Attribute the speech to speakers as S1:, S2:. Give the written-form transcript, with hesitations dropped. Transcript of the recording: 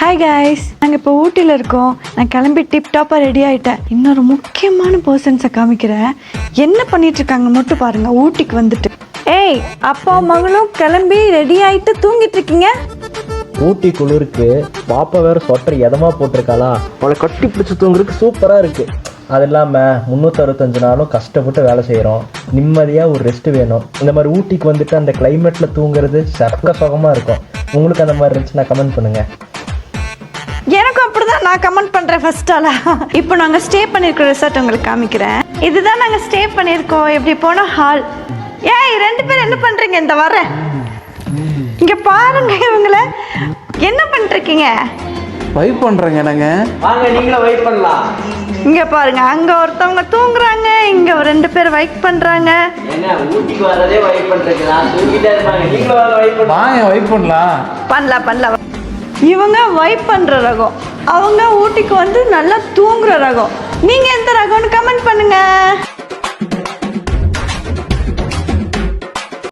S1: Hi guys, நாங்கள் இப்போ ஊட்டியில் இருக்கோம். நான் கிளம்பி டிப்டாப்பாக ரெடி ஆகிட்டேன். இன்னொரு முக்கியமான பர்சன்ஸை காமிக்கிறேன். என்ன பண்ணிட்டு இருக்காங்க மட்டும் பாருங்க. ஊட்டிக்கு வந்துட்டு ஏய், அப்பா மகளும் கிளம்பி ரெடி ஆகிட்டு தூங்கிட்டு இருக்கீங்க.
S2: ஊட்டி குளிருக்கு பாப்பா வேற சொட்டர் எதமா போட்டிருக்காளா, அவளை கட்டி பிடிச்சி தூங்குறதுக்கு சூப்பராக இருக்குது. அது இல்லாமல் 365 நாளும் கஷ்டப்பட்டு வேலை செய்கிறோம். நிம்மதியாக ஒரு ரெஸ்ட் வேணும். இந்த மாதிரி ஊட்டிக்கு வந்துட்டு அந்த கிளைமேட்டில் தூங்குறது சக்க சுகமாக இருக்கும். உங்களுக்கு அந்த மாதிரி இருந்துச்சுன்னா கமெண்ட் பண்ணுங்கள்.
S1: எனக்கும் அப்படிதான். நான் கமெண்ட் பண்ணுறேன் ஃபர்ஸ்டால. இப்போ நாங்கள் ஸ்டே பண்ணியிருக்கிற ரிசார்ட் உங்களுக்கு காமிக்கிறேன். இதுதான் நாங்கள் ஸ்டே பண்ணியிருக்கோம். எப்படி போனால் ஹால். ஏய், 2 பேர் என்ன பண்ணுறீங்க? இந்த வரேன் இங்கே பாருங்க. இவங்கள என்ன பண்ணிருக்கீங்க?
S3: வைப் பண்றேங்க. நாங்க
S2: வாங்க, நீங்களும் வைப் பண்ணலாம்.
S1: இங்க பாருங்க, அங்க ஒருத்தவங்க தூங்குறாங்க, இங்க 2 பேர் வைப் பண்றாங்க.
S2: என்ன ஊட்டிக்கு வரதே வைப் பண்றீங்க? நான் தூங்கிட்டே இருப்பாங்க, நீங்களும் வாங்க வைப் பண்ணலாம்.
S3: வாங்க வைப் பண்ணலாம்.
S1: பண்ணலாம். இவங்க வைப் பண்ற ரகம், அவங்க ஊட்டிக்கு வந்து நல்லா தூங்குற ரகம். நீங்க எந்த ரகம்னு கமெண்ட் பண்ணுங்க.